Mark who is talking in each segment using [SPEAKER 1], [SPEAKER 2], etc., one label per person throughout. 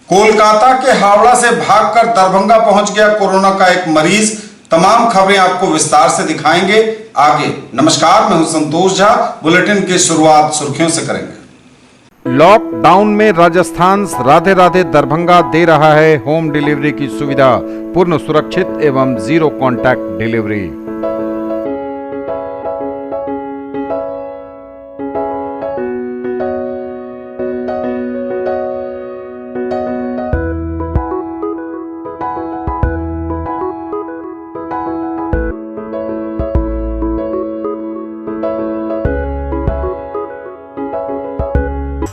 [SPEAKER 1] कोलकाता के हावड़ा से भागकर दरभंगा पहुंच गया कोरोना का एक मरीज। तमाम खबरें आपको विस्तार से दिखाएंगे आगे। नमस्कार, मैं हूं संतोष झा। बुलेटिन की शुरुआत सुर्खियों से करेंगे।
[SPEAKER 2] लॉकडाउन में राजस्थान राधे राधे दरभंगा दे रहा है होम डिलीवरी की सुविधा, पूर्ण सुरक्षित एवं zero contact delivery.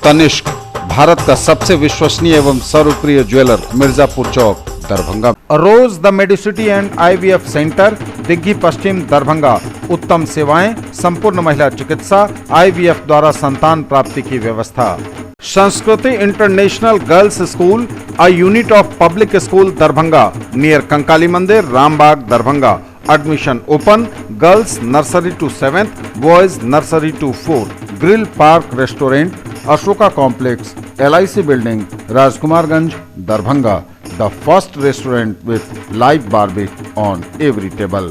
[SPEAKER 2] Tanishq, Bharat का सबसे विश्वसनीय एवं सर्वप्रिय jeweller, Mirzapur Chowk, Darbhanga. Rose the medicity and IVF centre, Digghi Paschim, Darbhanga. उत्तम सेवाएं, संपूर्ण महिला चिकित्सा, IVF द्वारा संतान प्राप्ति की व्यवस्था। Sanskriti international girls school, a unit of public school, Darbhanga, near Kankali Mandir, Rambagh, Darbhanga. Admission open. Girls nursery to 7th, boys nursery to 4th। Grill park restaurant, Ashoka complex, LIC building, Rajkumarganj, Darbhanga. The first restaurant with live barbecue on every table.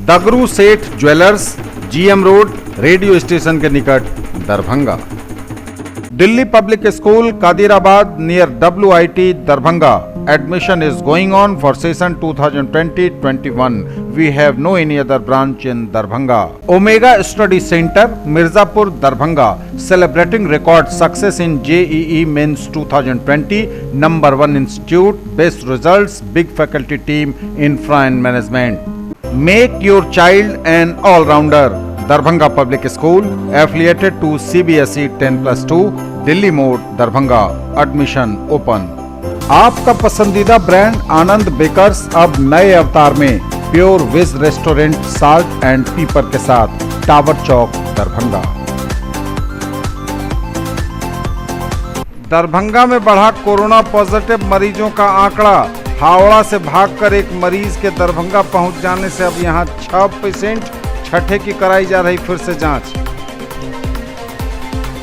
[SPEAKER 2] Dagru Seth jewellers, GM road, radio station के निकट, Darbhanga. Delhi public school, Kadirabad, near WIT, Darbhanga. Admission is going on for session 2020-21. We have no any other branch in Darbhanga. Omega Study Center, Mirzapur, Darbhanga, celebrating record success in JEE Mains 2020. Number 1 institute, best results, big faculty team, infra and management. Make your child an all-rounder. Darbhanga Public School, affiliated to CBSE 10+2, Delhi Mode, Darbhanga. Admission open. आपका पसंदीदा brand आनंद bakers अब नए अवतार में, pure veg restaurant, salt and pepper के साथ, tower चौक, दरभंगा। दरभंगा में बढ़ा कोरोना पॉजिटिव मरीजों का आंकड़ा। हावड़ा से भागकर एक मरीज के दरभंगा पहुंच जाने से अब यहां 6 पेशेंट, छठे की कराई जा रही फिर से जांच।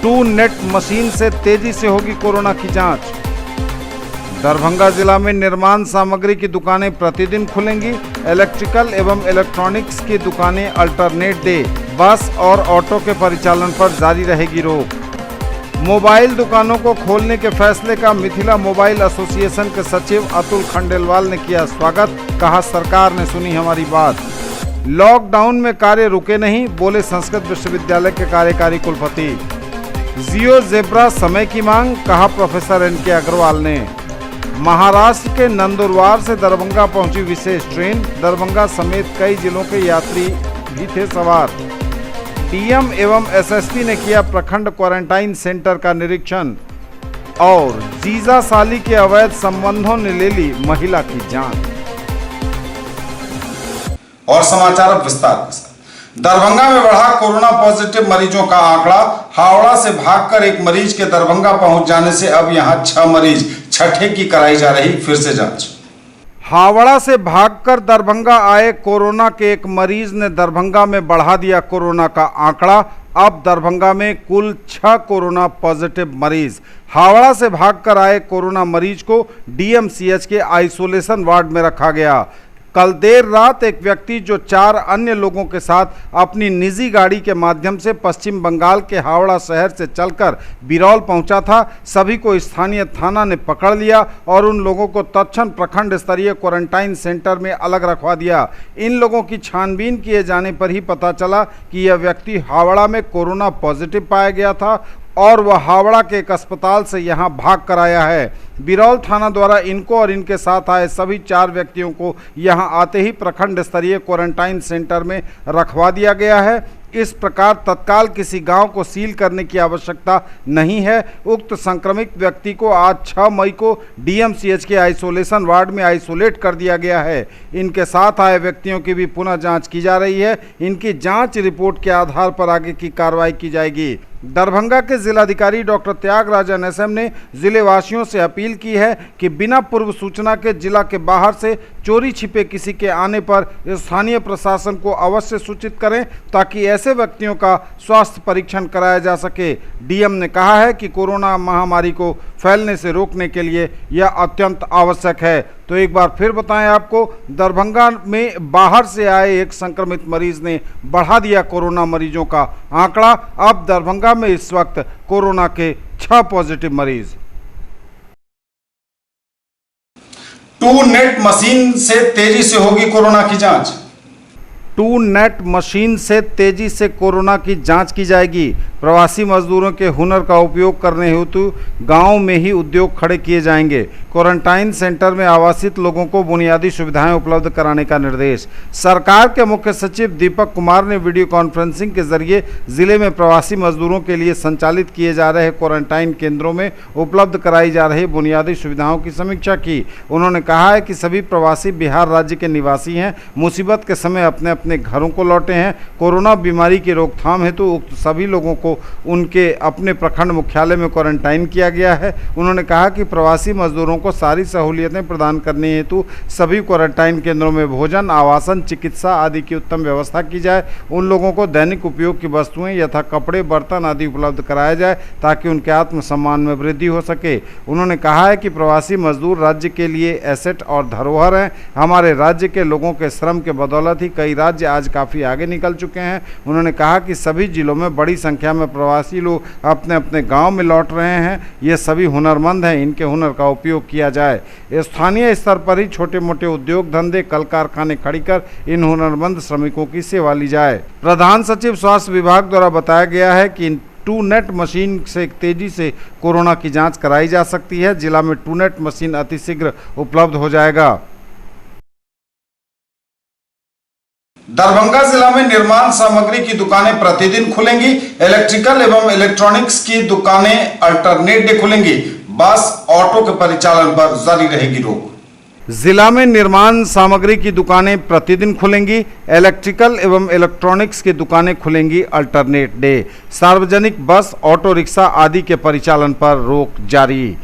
[SPEAKER 2] 2 नेट मशीन से तेजी से होगी कोरोना की जांच। दरभंगा जिला में निर्माण सामग्री की दुकानें प्रतिदिन खुलेंगी। इलेक्ट्रिकल एवं इलेक्ट्रॉनिक्स की दुकानें अल्टरनेट डे। बस और ऑटो के परिचालन पर जारी रहेगी रोक। मोबाइल दुकानों को खोलने के फैसले का मिथिला मोबाइल एसोसिएशन के सचिव अतुल खंडेलवाल ने किया स्वागत। कहा, सरकार ने सुनी हमारी बात। लॉकडाउन में कार्य रुके नहीं, बोले संस्कृत विश्वविद्यालय के कार्यकारी कुलपति। जियो जेब्रा समय की मांग, कहा प्रोफेसर NK अग्रवाल ने। महाराष्ट्र के नंदुरबार से दरभंगा पहुंची विशेष ट्रेन। दरभंगा समेत कई जिलों के यात्री भी थे सवार। DM एवं SSP ने किया प्रखंड क्वारंटाइन सेंटर का निरीक्षण। और जीजा साली के अवैध संबंधों ने ले ली महिला की जान।
[SPEAKER 1] और समाचार अब विस्तार के साथ। दरभंगा में बढ़ा कोरोना पॉजिटिव मरीजों का आंकड़ा। हावड़ा से भागकर एक मरीज के दरभंगा पहुंच जाने से अब यहां 6 मरीज, छठे की कराई जा रही फिर से जांच।
[SPEAKER 2] हावड़ा से भागकर दरभंगा आए कोरोना के एक मरीज ने दरभंगा में बढ़ा दिया कोरोना का आंकड़ा। अब दरभंगा में कुल 6 कोरोना पॉजिटिव मरीज। हावड़ा से भागकर आए कोरोना मरीज को DMCH के आइसोलेशन वार्ड में रखा गया। कल देर रात एक व्यक्ति जो 4 अन्य लोगों के साथ अपनी निजी गाड़ी के माध्यम से पश्चिम बंगाल के हावड़ा शहर से चलकर बिरौल पहुंचा था, सभी को स्थानीय थाना ने पकड़ लिया और उन लोगों को तत्क्षण प्रखंड स्तरीय क्वारंटाइन सेंटर में अलग रखवा दिया। इन लोगों की छानबीन किए जाने पर ही पता चला कि यह व्यक्ति हावड़ा में कोरोना पॉजिटिव पाया गया था और वह हावड़ा के एक अस्पताल से यहां भाग कर आया है। बिरौल थाना द्वारा इनको और इनके साथ आए सभी 4 व्यक्तियों को यहां आते ही प्रखंड स्तरीय क्वारंटाइन सेंटर में रखवा दिया गया है। इस प्रकार तत्काल किसी गांव को सील करने की आवश्यकता नहीं है। उक्त संक्रमित व्यक्ति को आज 6 मई को DMCH के आइसोलेशन वार्ड में आइसोलेट कर दिया गया है। इनके साथ आए व्यक्तियों की भी पुनः जांच की जा रही है। इनकी जांच रिपोर्ट के आधार पर आगे की कार्रवाई की जाएगी। दरभंगा के जिलाधिकारी डॉक्टर त्यागराजन SM ने जिले वासियों से अपील की है कि बिना पूर्व सूचना के जिला के बाहर से चोरी छिपे किसी के आने पर स्थानीय प्रशासन को अवश्य सूचित करें ताकि ऐसे व्यक्तियों का स्वास्थ्य परीक्षण कराया जा सके। डीएम ने कहा है कि कोरोना महामारी को फैलने से रोकने के लिए यह अत्यंत आवश्यक है। तो एक बार फिर बताएं आपको, दरभंगा में बाहर से आए एक संक्रमित मरीज ने बढ़ा दिया कोरोना मरीजों का आंकड़ा। अब दरभंगा में इस वक्त कोरोना के 6 पॉजिटिव मरीज।
[SPEAKER 1] टू नेट मशीन से तेजी से होगी कोरोना की जांच।
[SPEAKER 2] टू नेट मशीन से तेजी से कोरोना की जांच की जाएगी। प्रवासी मजदूरों के हुनर का उपयोग करने हेतु गांव में ही उद्योग खड़े किए जाएंगे। क्वारंटाइन सेंटर में आवासित लोगों को बुनियादी सुविधाएं उपलब्ध कराने का निर्देश। सरकार के मुख्य सचिव दीपक कुमार ने वीडियो कॉन्फ्रेंसिंग के जरिए जिले में प्रवासी मजदूरों के लिए संचालित किए जा रहे क्वारंटाइन केंद्रों में उपलब्ध कराई जा रही बुनियादी सुविधाओं की समीक्षा की। उन्होंने कहा है कि सभी प्रवासी बिहार राज्य के निवासी हैं, मुसीबत के समय अपने अपने घरों को लौटे हैं। कोरोना बीमारी की रोकथाम हेतु उक्त सभी लोगों को उनके अपने प्रखंड मुख्यालय में क्वारंटाइन किया गया है। उन्होंने कहा कि प्रवासी मजदूरों को सारी सहूलियतें प्रदान करने हेतु सभी क्वारंटाइन केंद्रों में भोजन, आवासन, चिकित्सा आदि की उत्तम व्यवस्था की जाए। उन लोगों को दैनिक उपयोग की वस्तुएं यथा कपड़े, बर्तन आदि उपलब्ध कराया जाए ताकि उनके आत्मसम्मान में वृद्धि हो सके। उन्होंने कहा है कि प्रवासी मजदूर राज्य के लिए एसेट और धरोहर हैं। हमारे राज्य के लोगों के श्रम के बदौलत ही कई राज्य आज काफ़ी आगे निकल चुके हैं। उन्होंने कहा कि सभी जिलों में बड़ी संख्या में प्रवासी लोग अपने अपने गांव में लौट रहे हैं। ये सभी हुनरमंद हैं, इनके हुनर का उपयोग किया जाए। स्थानीय स्तर पर ही छोटे मोटे उद्योग धंधे, कल कारखाने खड़ी कर इन हुनरमंद श्रमिकों की सेवा ली जाए। प्रधान सचिव स्वास्थ्य विभाग द्वारा बताया गया है कि टू नेट मशीन से तेजी से कोरोना की जाँच कराई जा सकती है। जिला में टू नेट मशीन अतिशीघ्र उपलब्ध हो जाएगा।
[SPEAKER 1] दरभंगा जिला में निर्माण सामग्री की दुकानें प्रतिदिन खुलेंगी। इलेक्ट्रिकल एवं इलेक्ट्रॉनिक्स की दुकानें अल्टरनेट डे खुलेंगी। बस, ऑटो के परिचालन पर जारी रहेगी रोक।
[SPEAKER 2] जिला में निर्माण सामग्री की दुकानें प्रतिदिन खुलेंगी। इलेक्ट्रिकल एवं इलेक्ट्रॉनिक्स की दुकानें खुलेंगी अल्टरनेट डे। सार्वजनिक बस, ऑटो रिक्शा आदि के परिचालन पर रोक जारी।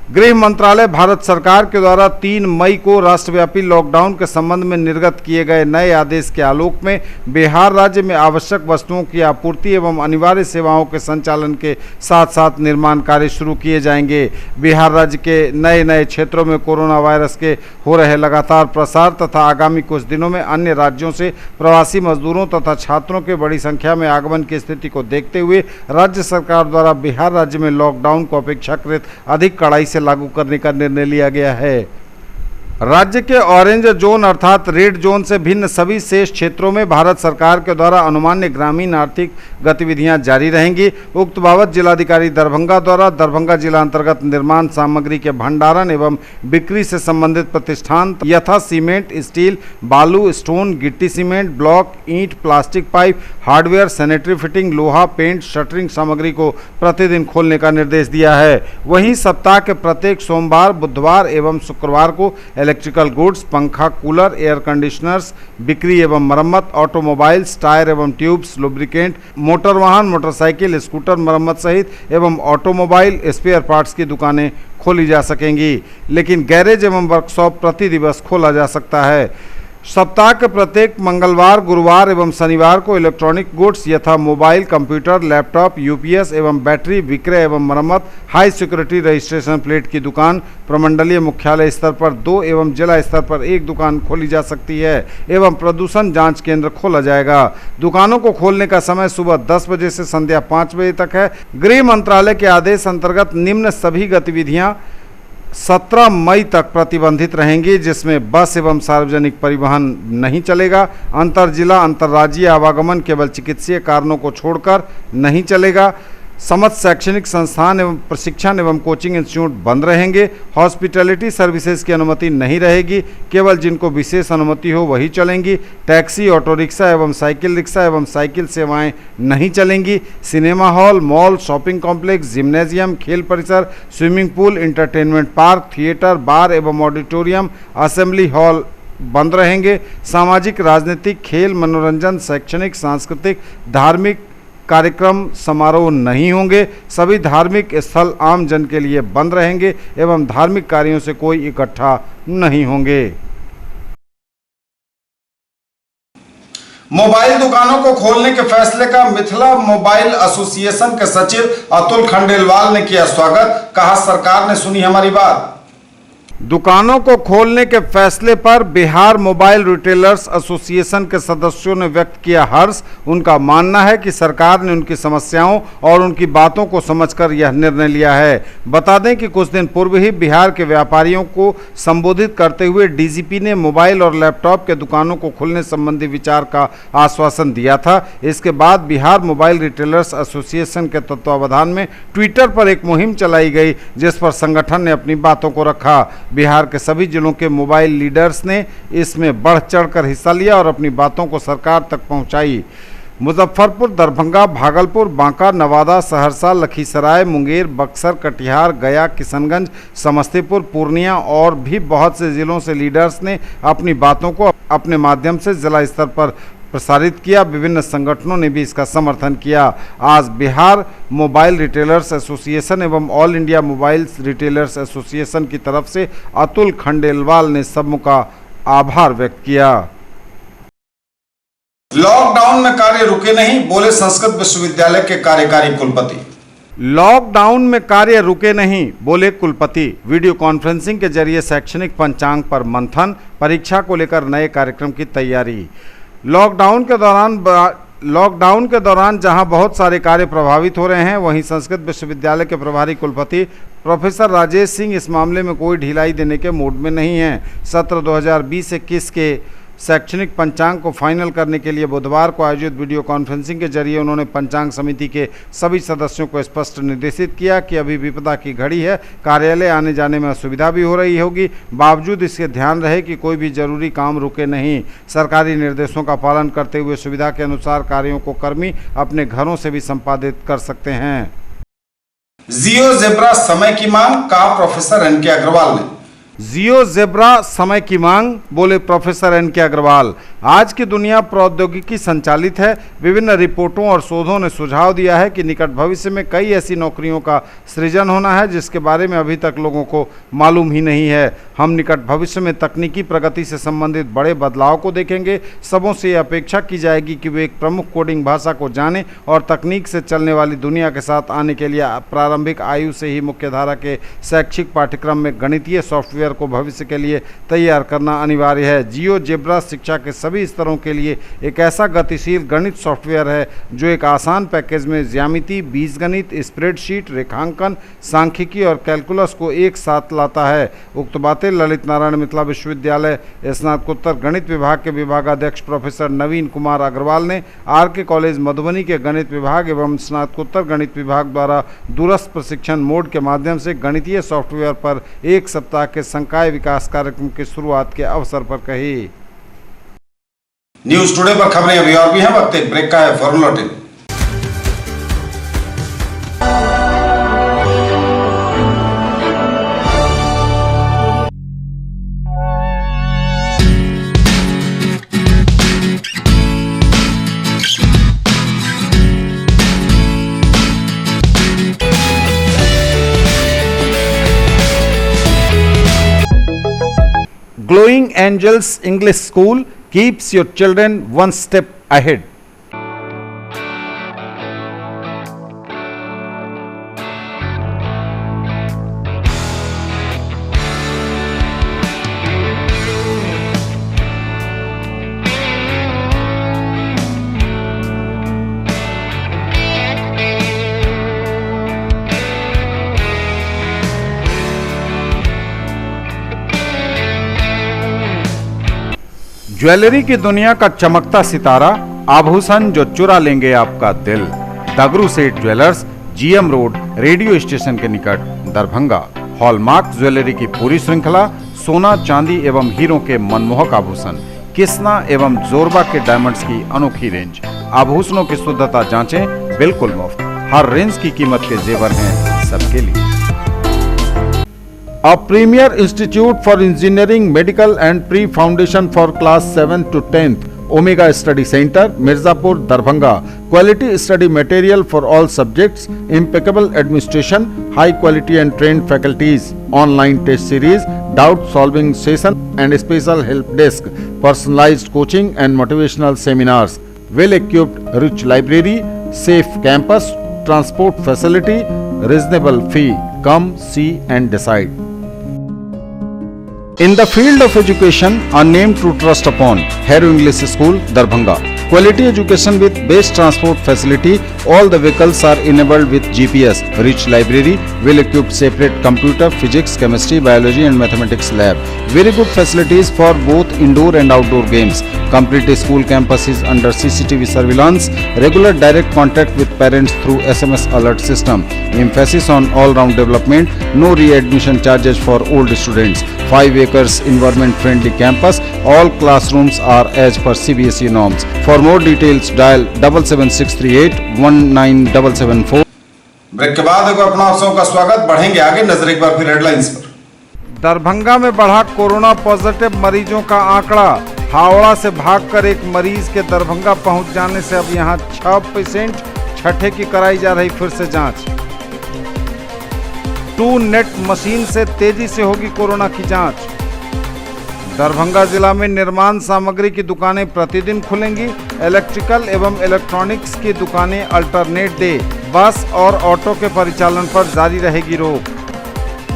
[SPEAKER 2] गृह मंत्रालय भारत सरकार के द्वारा 3 मई को राष्ट्रव्यापी लॉकडाउन के संबंध में निर्गत किए गए नए आदेश के आलोक में बिहार राज्य में आवश्यक वस्तुओं की आपूर्ति एवं अनिवार्य सेवाओं के संचालन के साथ साथ निर्माण कार्य शुरू किए जाएंगे। बिहार राज्य के नए नए क्षेत्रों में कोरोना वायरस के हो रहे लगातार प्रसार तथा आगामी कुछ दिनों में अन्य राज्यों से प्रवासी मजदूरों तथा छात्रों के बड़ी संख्या में आगमन की स्थिति को देखते हुए राज्य सरकार द्वारा बिहार राज्य में लॉकडाउन को अपेक्षाकृत अधिक कड़ाई से लागू करने का निर्णय लिया गया है। राज्य के ऑरेंज जोन अर्थात रेड जोन से भिन्न सभी शेष क्षेत्रों में भारत सरकार के द्वारा अनुमान्य ग्रामीण आर्थिक गतिविधियां जारी रहेंगी। उक्त बाबत जिलाधिकारी दरभंगा द्वारा दरभंगा जिला अंतर्गत निर्माण सामग्री के भंडारण एवं बिक्री से संबंधित प्रतिष्ठान यथा सीमेंट, स्टील, बालू, स्टोन, गिट्टी सीमेंट, ब्लॉक, ईंट, plastic pipe, hardware, sanitary fitting, लोहा, पेंट, शटरिंग सामग्री को प्रतिदिन खोलने का निर्देश दिया है। वहीं सप्ताह के प्रत्येक सोमवार, बुधवार एवं शुक्रवार को इलेक्ट्रिकल गुड्स, पंखा, कूलर, एयर कंडीशनर्स बिक्री एवं मरम्मत, ऑटोमोबाइल्स, टायर एवं ट्यूब्स, लुब्रिकेंट, मोटर वाहन, मोटरसाइकिल, स्कूटर मरम्मत सहित एवं ऑटोमोबाइल स्पेयर पार्ट्स की दुकानें खोली जा सकेंगी। लेकिन गैरेज एवं वर्कशॉप प्रति दिवस खोला जा सकता है। सप्ताह के प्रत्येक मंगलवार, गुरुवार एवं शनिवार को इलेक्ट्रॉनिक गुड्स यथा मोबाइल, कंप्यूटर, लैपटॉप, यूपीएस एवं बैटरी विक्रय एवं मरम्मत, हाई सिक्योरिटी रजिस्ट्रेशन प्लेट की दुकान प्रमंडलीय मुख्यालय स्तर पर 2 एवं जिला स्तर पर 1 दुकान खोली जा सकती है एवं प्रदूषण जांच केंद्र खोला जाएगा। दुकानों को खोलने का समय सुबह 10 बजे से संध्या 5 बजे तक है। गृह मंत्रालय के आदेश अंतर्गत निम्न सभी गतिविधियां 17 मई तक प्रतिबंधित रहेंगी, जिसमें बस एवं सार्वजनिक परिवहन नहीं चलेगा। अंतर जिला अंतर्राज्यीय आवागमन केवल चिकित्सीय कारणों को छोड़कर नहीं चलेगा। समस्त शैक्षणिक संस्थान एवं प्रशिक्षण एवं कोचिंग इंस्टीट्यूट बंद रहेंगे। हॉस्पिटैलिटी सर्विसेज की अनुमति नहीं रहेगी, केवल जिनको विशेष अनुमति हो वही चलेंगी। टैक्सी, ऑटो रिक्शा एवं साइकिल सेवाएं नहीं चलेंगी। Cinema hall, mall, shopping complex, gymnasium, खेल परिसर, swimming pool, entertainment park, theatre, bar एवं ऑडिटोरियम, असेंबली हॉल बंद रहेंगे। सामाजिक, राजनीतिक, खेल, मनोरंजन, शैक्षणिक, सांस्कृतिक, धार्मिक कार्यक्रम समारोह नहीं होंगे। सभी धार्मिक स्थल आम जन के लिए बंद रहेंगे एवं धार्मिक कार्यों से कोई इकट्ठा नहीं होंगे।
[SPEAKER 1] मोबाइल दुकानों को खोलने के फैसले का मिथिला मोबाइल एसोसिएशन के सचिव अतुल खंडेलवाल ने किया स्वागत। कहा, सरकार ने सुनी हमारी बात।
[SPEAKER 2] दुकानों को खोलने के फैसले पर बिहार मोबाइल रिटेलर्स एसोसिएशन के सदस्यों ने व्यक्त किया हर्ष। उनका मानना है कि सरकार ने उनकी समस्याओं और उनकी बातों को समझकर यह निर्णय लिया है। बता दें कि कुछ दिन पूर्व ही बिहार के व्यापारियों को संबोधित करते हुए डीजीपी ने मोबाइल और लैपटॉप के दुकानों को खोलने संबंधी विचार का आश्वासन दिया था। इसके बाद बिहार मोबाइल रिटेलर्स एसोसिएशन के तत्वावधान में ट्विटर पर एक मुहिम चलाई गई, जिस पर संगठन ने अपनी बातों को रखा। बिहार के सभी जिलों के मोबाइल लीडर्स ने इसमें बढ़ चढ़कर हिस्सा लिया और अपनी बातों को सरकार तक पहुंचाई। मुजफ्फरपुर, दरभंगा, भागलपुर, बांका, नवादा, सहरसा, लखीसराय, मुंगेर, बक्सर, कटिहार, गया, किशनगंज, समस्तीपुर, पूर्णिया और भी बहुत से जिलों से लीडर्स ने अपनी बातों को अपने माध्यम से जिला स्तर पर प्रसारित किया। विभिन्न संगठनों ने भी इसका समर्थन किया। आज बिहार मोबाइल रिटेलर्स एसोसिएशन एवं all India mobile retailers association की तरफ से अतुल खंडेलवाल ने सबों का आभार व्यक्त किया।
[SPEAKER 1] लॉकडाउन में कार्य रुके नहीं, बोले संस्कृत विश्वविद्यालय के कार्यकारी कुलपति।
[SPEAKER 2] लॉकडाउन में कार्य रुके नहीं, बोले कुलपति। वीडियो कॉन्फ्रेंसिंग के जरिए शैक्षणिक पंचांग पर मंथन, परीक्षा को लेकर नए कार्यक्रम की तैयारी। लॉकडाउन के दौरान जहां बहुत सारे कार्य प्रभावित हो रहे हैं, वहीं संस्कृत विश्वविद्यालय के प्रभारी कुलपति प्रोफेसर राजेश सिंह इस मामले में कोई ढिलाई देने के मूड में नहीं हैं। सत्र 2020-21 के शैक्षणिक पंचांग को फाइनल करने के लिए बुधवार को आयोजित वीडियो कॉन्फ्रेंसिंग के जरिए उन्होंने पंचांग समिति के सभी सदस्यों को स्पष्ट निर्देशित किया कि अभी विपदा की घड़ी है, कार्यालय आने जाने में असुविधा भी हो रही होगी, बावजूद इसके ध्यान रहे कि कोई भी जरूरी काम रुके नहीं। सरकारी निर्देशों का पालन करते हुए सुविधा के अनुसार कार्यों को कर्मी अपने घरों से भी संपादित कर सकते हैं।
[SPEAKER 1] जियो जेब्रा समय की मांग, कहा प्रोफेसर एनके अग्रवाल ने।
[SPEAKER 2] जियो जेब्रा समय की मांग, बोले प्रोफेसर एनके अग्रवाल। आज की दुनिया प्रौद्योगिकी संचालित है। विभिन्न रिपोर्टों और शोधों ने सुझाव दिया है कि निकट भविष्य में कई ऐसी नौकरियों का सृजन होना है जिसके बारे में अभी तक लोगों को मालूम ही नहीं है। हम निकट भविष्य में तकनीकी प्रगति से संबंधित बड़े बदलाव को देखेंगे। सबों से यह अपेक्षा की जाएगी कि वे एक प्रमुख कोडिंग भाषा को जानें और तकनीक से चलने वाली दुनिया के साथ आने के लिए प्रारंभिक आयु से ही मुख्यधारा के शैक्षिक पाठ्यक्रम में गणितीय सॉफ्टवेयर को भविष्य के लिए तैयार करना अनिवार्य है। जियो जेब्रा शिक्षा के सभी स्तरों के लिए एक ऐसा गतिशील गणित सॉफ्टवेयर है जो एक आसान पैकेज में ज्यामिति, बीजगणित, स्प्रेडशीट, रेखांकन, सांख्यिकी और कैलकुलस को एक साथ लाता है। उक्त बातें ललित नारायण मिथिला विश्वविद्यालय स्नातकोत्तर गणित विभाग के विभागाध्यक्ष प्रोफेसर नवीन कुमार अग्रवाल ने आर.के. कॉलेज मधुबनी के गणित विभाग एवं स्नातकोत्तर गणित विभाग द्वारा दूरस्थ प्रशिक्षण मोड के माध्यम से गणितीय सॉफ्टवेयर पर एक सप्ताह के संकाय विकास कार्यक्रम की शुरुआत के अवसर पर कही।
[SPEAKER 1] न्यूज टुडे पर खबरें अभी और भी हैं, वक्त एक ब्रेक का है, फौरन लौटेंगे।
[SPEAKER 2] Glowing Angels English School keeps your children one step ahead. Jewellery की दुनिया का चमकता सितारा, आभूषण जो चुरा लेंगे आपका दिल। दगरू Seth jewellers, GM road, radio station के निकट, दरभंगा। हॉलमार्क ज्वेलरी की पूरी श्रृंखला, सोना, चांदी एवं हीरों के मनमोहक आभूषण, किस्ना एवं जोरबा के डायमंड्स की अनोखी रेंज। आभूषणों की शुद्धता जांचें, बिल्कुल मुफ्त। हर रेंज की कीमत के जेवर हैं सबके लिए। A premier institute for engineering, medical and pre-foundation for class 7 to 10th, Omega Study Center, Mirzapur, Darbhanga. Quality study material for all subjects, impeccable administration, high quality and trained faculties, online test series, doubt solving session and special help desk, personalized coaching and motivational seminars, well equipped rich library, safe campus, transport facility, reasonable fee. Come, see and decide. In the field of education, a name to trust upon, Hero English School, Darbhanga. Quality education with best transport facility. All the vehicles are enabled with GPS. Rich library, well-equipped separate computer, physics, chemistry, biology and mathematics lab. Very good facilities for both indoor and outdoor games. Complete school campus is under CCTV surveillance. Regular direct contact with parents through SMS alert system. Emphasis on all-round development. No readmission charges for old students. 5 acres environment-friendly campus. All classrooms are as per CBSE norms. For more details, dial 77638 19774.
[SPEAKER 1] Break के बाद एक अपना आप सबका स्वागत। बढ़ेंगे आगे, नजर एक बार फिर हेडलाइंस पर।
[SPEAKER 2] दरभंगा में बढ़ा कोरोना पॉजिटिव मरीजों का आंकड़ा। हावड़ा से भागकर एक मरीज के दरभंगा पहुंच जाने से अब यहां 6 पेशेंट, छठे की कराई जा रही फिर से जांच। 2 नेट मशीन से तेजी से होगी कोरोना की जांच। दरभंगा जिला में निर्माण सामग्री की दुकानें प्रतिदिन खुलेंगी। इलेक्ट्रिकल एवं इलेक्ट्रॉनिक्स की दुकानें अल्टरनेट डे। बस और ऑटो के परिचालन पर जारी रहेगी रोक।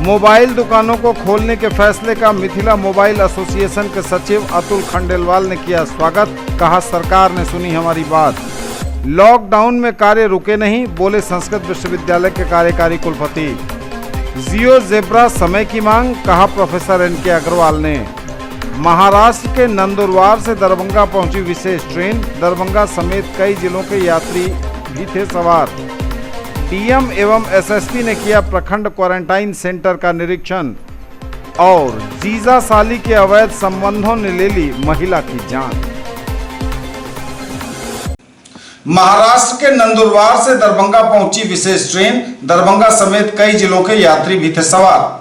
[SPEAKER 2] मोबाइल दुकानों को खोलने के फैसले का मिथिला मोबाइल एसोसिएशन के सचिव अतुल खंडेलवाल ने किया स्वागत। कहा, सरकार ने सुनी हमारी बात। लॉकडाउन में कार्य रुके नहीं, बोले संस्कृत विश्वविद्यालय के कार्यकारी कुलपति। जियो जेब्रा समय की मांग, कहा प्रोफेसर एन के अग्रवाल ने। महाराष्ट्र के नंदुरबार से दरभंगा पहुंची विशेष ट्रेन। दरभंगा समेत कई जिलों के यात्री भी थे सवार। डीएम एवं एसएसपी ने किया प्रखंड क्वारंटाइन सेंटर का निरीक्षण। और जीजा साली के अवैध संबंधों ने ले ली महिला की जान।
[SPEAKER 1] महाराष्ट्र के नंदुरबार से दरभंगा पहुंची विशेष ट्रेन। दरभंगा समेत कई जिलों के यात्री भी थे सवार।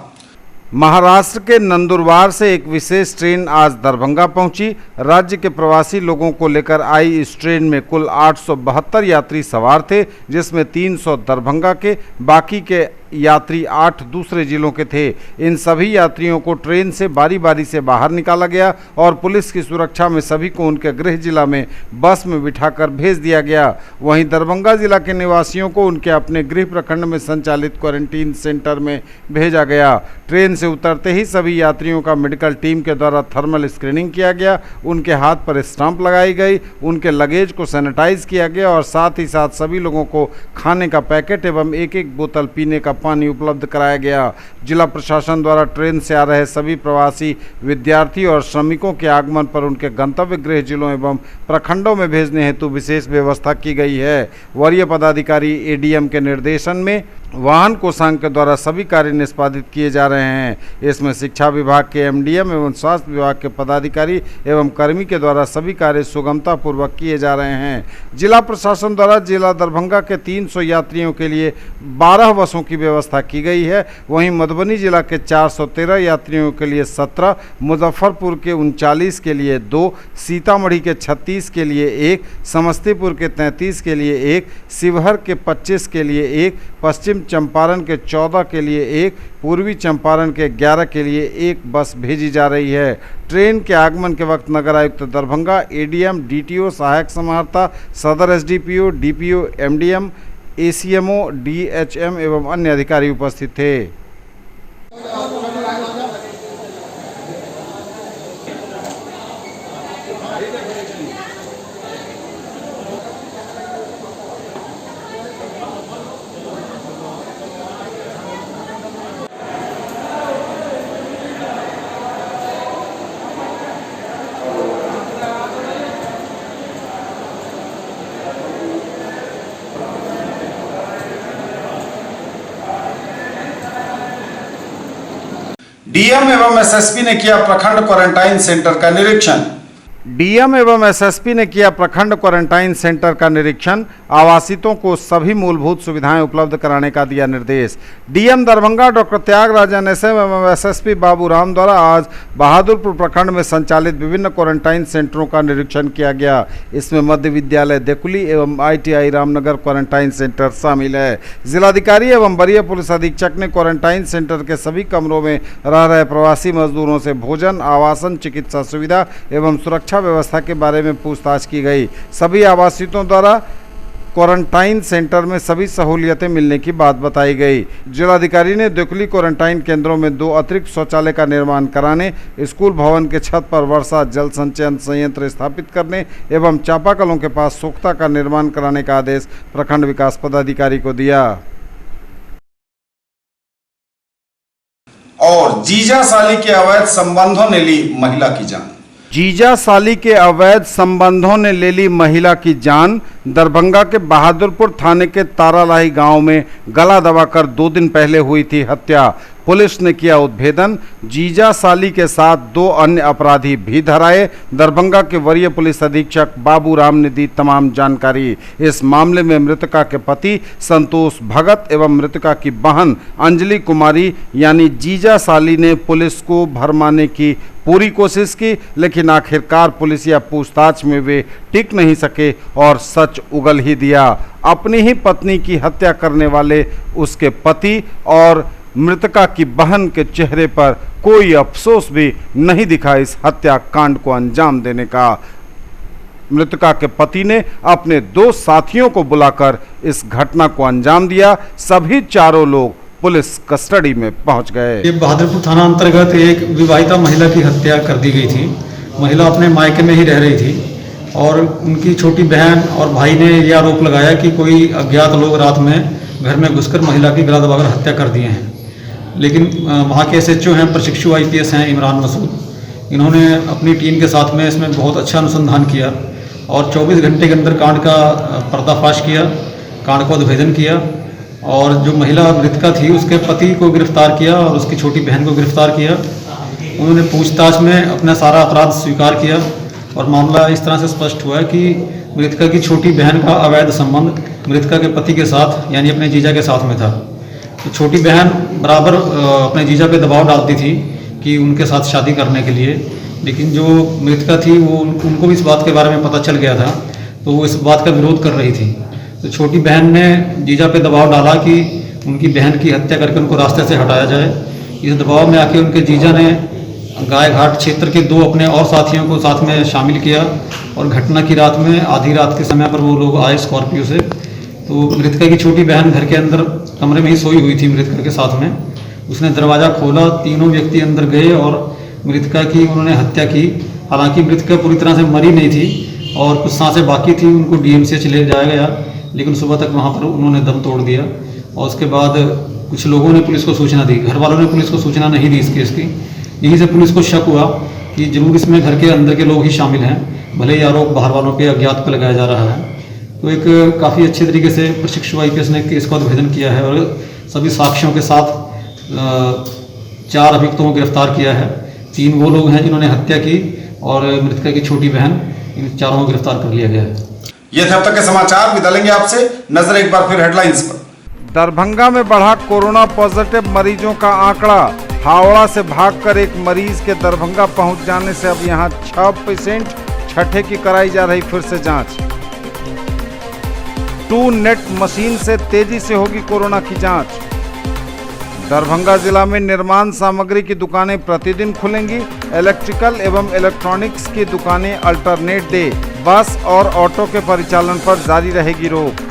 [SPEAKER 2] महाराष्ट्र के नंदुरबार से एक विशेष ट्रेन आज दरभंगा पहुंची। राज्य के प्रवासी लोगों को लेकर आई इस ट्रेन में कुल 872 यात्री सवार थे, जिसमें 300 दरभंगा के, बाकी के यात्री 8 दूसरे जिलों के थे। इन सभी यात्रियों को ट्रेन से बारी बारी से बाहर निकाला गया और पुलिस की सुरक्षा में सभी को उनके गृह जिला में बस में बिठाकर भेज दिया गया। वहीं दरभंगा जिला के निवासियों को उनके अपने गृह प्रखंड में संचालित क्वारंटीन सेंटर में भेजा गया। ट्रेन से उतरते ही सभी यात्रियों का मेडिकल टीम के द्वारा थर्मल स्क्रीनिंग किया गया, उनके हाथ पर स्टाम्प लगाई गई, उनके लगेज को सैनिटाइज किया गया और साथ ही साथ सभी लोगों को खाने का पैकेट एवं एक बोतल पीने का पानी उपलब्ध कराया गया। जिला प्रशासन द्वारा ट्रेन से आ रहे सभी प्रवासी विद्यार्थी और श्रमिकों के आगमन पर उनके गंतव्य गृह जिलों एवं प्रखंडों में भेजने हेतु विशेष व्यवस्था की गई है। वरीय पदाधिकारी एडीएम के निर्देशन में वाहन कोषांग के द्वारा सभी कार्य निष्पादित किए जा रहे हैं। इसमें शिक्षा विभाग के एमडीएम एवं स्वास्थ्य विभाग के पदाधिकारी एवं कर्मी के द्वारा सभी कार्य सुगमता पूर्वक किए जा रहे हैं। जिला प्रशासन द्वारा जिला दरभंगा के 300 यात्रियों के लिए 12 बसों की व्यवस्था की गई है। वहीं मधुबनी जिला के 413 यात्रियों के लिए 17, मुजफ्फरपुर के 39 के लिए 2, सीतामढ़ी के 36 के लिए 1, समस्तीपुर के 33 के लिए 1, शिवहर के 25 के लिए 1, पश्चिम चंपारण के 14 के लिए 1, पूर्वी चंपारण के 11 के लिए 1 बस भेजी जा रही है। ट्रेन के आगमन के वक्त नगर आयुक्त दरभंगा, एडीएम, डीटीओ, सहायक समाहर्ता, सदर SDPO, DPO, MDM, ACMO, DHM एवं अन्य अधिकारी उपस्थित थे।
[SPEAKER 1] डीएम एवं एसएसपी ने किया प्रखंड क्वारंटाइन सेंटर का निरीक्षण।
[SPEAKER 2] डीएम एवं एसएसपी ने किया प्रखंड क्वारंटाइन सेंटर का निरीक्षण। आवासितों को सभी मूलभूत सुविधाएं उपलब्ध कराने का दिया निर्देश। DM Darbhanga doctor Tyagarajan SM एवं एसएसपी बाबूराम द्वारा आज बहादुरपुर प्रखंड में संचालित विभिन्न क्वारंटाइन सेंटरों का निरीक्षण किया गया। इसमें मध्य विद्यालय देकुली एवं ITI रामनगर क्वारंटाइन सेंटर शामिल है। जिलाधिकारी एवं वरीय पुलिस अधीक्षक ने क्वारंटाइन सेंटर के सभी कमरों में रह रहे प्रवासी मजदूरों से भोजन, आवासन, चिकित्सा सुविधा एवं सुरक्षा व्यवस्था के बारे में पूछताछ की गई। सभी आवासितों द्वारा क्वारंटाइन सेंटर में सभी सहूलियतें मिलने की बात बताई गई। जिलाधिकारी ने देकुली क्वारंटाइन केंद्रों में 2 अतिरिक्त शौचालय का निर्माण कराने, स्कूल भवन के छत पर वर्षा जल संचयन संयंत्र स्थापित करने एवं चापाकलों के पास सोख्ता का निर्माण कराने का आदेश प्रखंड विकास पदाधिकारी को दिया।
[SPEAKER 1] और जीजा साली के अवैध संबंधों ने ली महिला की जान।
[SPEAKER 2] जीजा साली के अवैध संबंधों ने ले ली महिला की जान। दरभंगा के बहादुरपुर थाने के तारालाही गांव में गला दबाकर 2 दिन पहले हुई थी हत्या। पुलिस ने किया उद्भेदन। जीजा साली के साथ 2 अन्य अपराधी भी धराए। दरभंगा के वरीय पुलिस अधीक्षक बाबूराम ने दी तमाम जानकारी। इस मामले में मृतका के पति संतोष भगत एवं मृतका की बहन अंजलि कुमारी यानी जीजा साली ने पुलिस को भरमाने की पूरी कोशिश की, लेकिन आखिरकार पुलिसिया पूछताछ में वे टिक नहीं सके और सच उगल ही दिया। अपनी ही पत्नी की हत्या करने वाले उसके पति और मृतका की बहन के चेहरे पर कोई अफसोस भी नहीं दिखा इस हत्याकांड को अंजाम देने का। मृतका के पति ने अपने 2 साथियों को बुलाकर इस घटना को अंजाम दिया। सभी चारों लोग पुलिस कस्टडी में पहुंच गए।
[SPEAKER 3] ये बहादुरपुर थाना अंतर्गत एक विवाहिता महिला की हत्या कर दी गई थी। महिला अपने मायके में ही रह रही थी और उनकी छोटी बहन और भाई ने यह आरोप लगाया कि कोई अज्ञात लोग रात में घर में घुसकर महिला की गला दबाकर हत्या कर दिए हैं। लेकिन वहाँ के SHO हैं, प्रशिक्षु IPS हैं इमरान मसूद। इन्होंने अपनी टीम के साथ में इसमें बहुत अच्छा अनुसंधान किया और 24 घंटे के अंदर कांड का पर्दाफाश किया, कांड का उद्भेदन किया और जो महिला मृतका थी उसके पति को गिरफ्तार किया और उसकी छोटी बहन को गिरफ्तार किया। उन्होंने पूछताछ में अपना सारा अपराध स्वीकार किया और मामला इस तरह से स्पष्ट हुआ कि मृतका की छोटी बहन का अवैध संबंध मृतका के पति के साथ यानी अपने जीजा के साथ में था। तो छोटी बहन बराबर अपने जीजा पे दबाव डालती थी कि उनके साथ शादी करने के लिए, लेकिन जो मृतका थी वो उनको भी इस बात के बारे में पता चल गया था, तो वो इस बात का विरोध कर रही थी। तो छोटी बहन ने जीजा पे दबाव डाला कि उनकी बहन की हत्या करके उनको रास्ते से हटाया जाए। इस दबाव में आके उनके जीजा ने गाय घाट क्षेत्र के 2 अपने और साथियों को साथ में शामिल किया और घटना की रात में आधी रात के समय पर वो लोग आए स्कॉर्पियो से। तो मृतका की छोटी बहन घर के अंदर कमरे में ही सोई हुई थी मृतका के साथ में। उसने दरवाज़ा खोला, तीनों व्यक्ति अंदर गए और मृतका की उन्होंने हत्या की। हालांकि मृतका पूरी तरह से मरी नहीं थी और कुछ सांसें बाकी थी, उनको DMCH ले जाया गया, लेकिन सुबह तक वहाँ पर उन्होंने दम तोड़ दिया। और उसके बाद कुछ लोगों ने पुलिस को सूचना दी, घर वालों ने पुलिस को सूचना नहीं दी इस केस की। यहीं से पुलिस को शक हुआ कि जरूर इसमें घर के अंदर के लोग ही शामिल हैं, भले ही आरोप बाहर वालों पे अज्ञात पे लगाया जा रहा है। तो एक काफ़ी अच्छे तरीके से प्रशिक्षु IPS ने केस का उद्भेदन किया है और सभी साक्ष्यों के साथ 4 अभियुक्तों को गिरफ्तार किया है। 3 वो लोग हैं जिन्होंने हत्या की और मृतका की छोटी बहन, इन चारों को गिरफ्तार कर लिया गया है।
[SPEAKER 1] ये थे अब तक के समाचार। विदा लेंगे आपसे। नजर एक बार फिर हेडलाइंस पर।
[SPEAKER 2] दरभंगा में बढ़ा कोरोना पॉजिटिव मरीजों का आंकड़ा। हावड़ा से भागकर एक मरीज के दरभंगा पहुंच जाने से अब यहां 6 पेशेंट, छठे की कराई जा रही फिर से जांच। 2 नेट मशीन से तेजी से होगी कोरोना की जांच। दरभंगा जिला में निर्माण सामग्री की दुकानें प्रतिदिन खुलेंगी। इलेक्ट्रिकल एवं इलेक्ट्रॉनिक्स की दुकानें अल्टरनेट डे। बस और ऑटो के परिचालन पर जारी रहेगी रोक।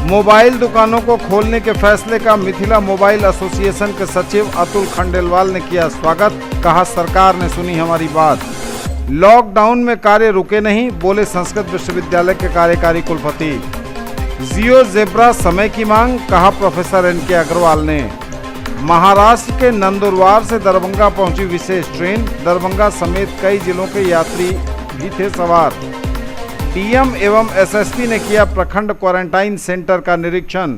[SPEAKER 2] मोबाइल दुकानों को खोलने के फैसले का मिथिला मोबाइल एसोसिएशन के सचिव अतुल खंडेलवाल ने किया स्वागत। कहा, सरकार ने सुनी हमारी बात। लॉकडाउन में कार्य रुके नहीं, बोले संस्कृत विश्वविद्यालय के कार्यकारी कुलपति। जियो जेब्रा समय की मांग, कहा प्रोफेसर NK अग्रवाल ने। महाराष्ट्र के नंदुरबार से दरभंगा पहुंची विशेष ट्रेन। दरभंगा समेत कई जिलों के यात्री भी थे सवार। डीएम एवं SSP ने किया प्रखंड क्वारंटाइन सेंटर का निरीक्षण।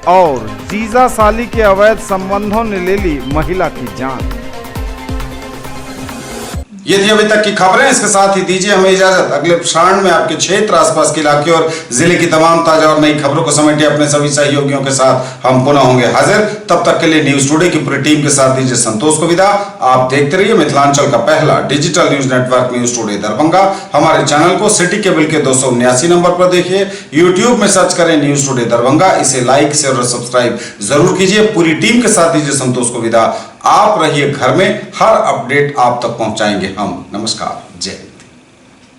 [SPEAKER 2] और जीजा साली के अवैध संबंधों ने ले ली महिला की जान।
[SPEAKER 1] ये थी अभी तक की खबरें। इसके साथ ही दीजिए हमें इजाजत। अगले क्षण में आपके क्षेत्र, आसपास के इलाके और जिले की तमाम ताजा और नई खबरों को समेटे अपने सभी सहयोगियों के साथ हम पुनः होंगे हाजिर। तब तक के लिए न्यूज टुडे की पूरी टीम के साथ दीजिए संतोष को विदा। आप देखते रहिए मिथिलांचल का पहला digital news network news today Darbhanga. हमारे चैनल को सिटी केबल के 279 नंबर पर देखिए। यूट्यूब में सर्च करें न्यूज टुडे दरभंगा। इसे लाइक, शेयर और सब्सक्राइब जरूर कीजिए। पूरी टीम के साथ दीजिए संतोष को विदा। आप रहिए घर में, हर अपडेट आप तक पहुंचाएंगे हम। नमस्कार, जय।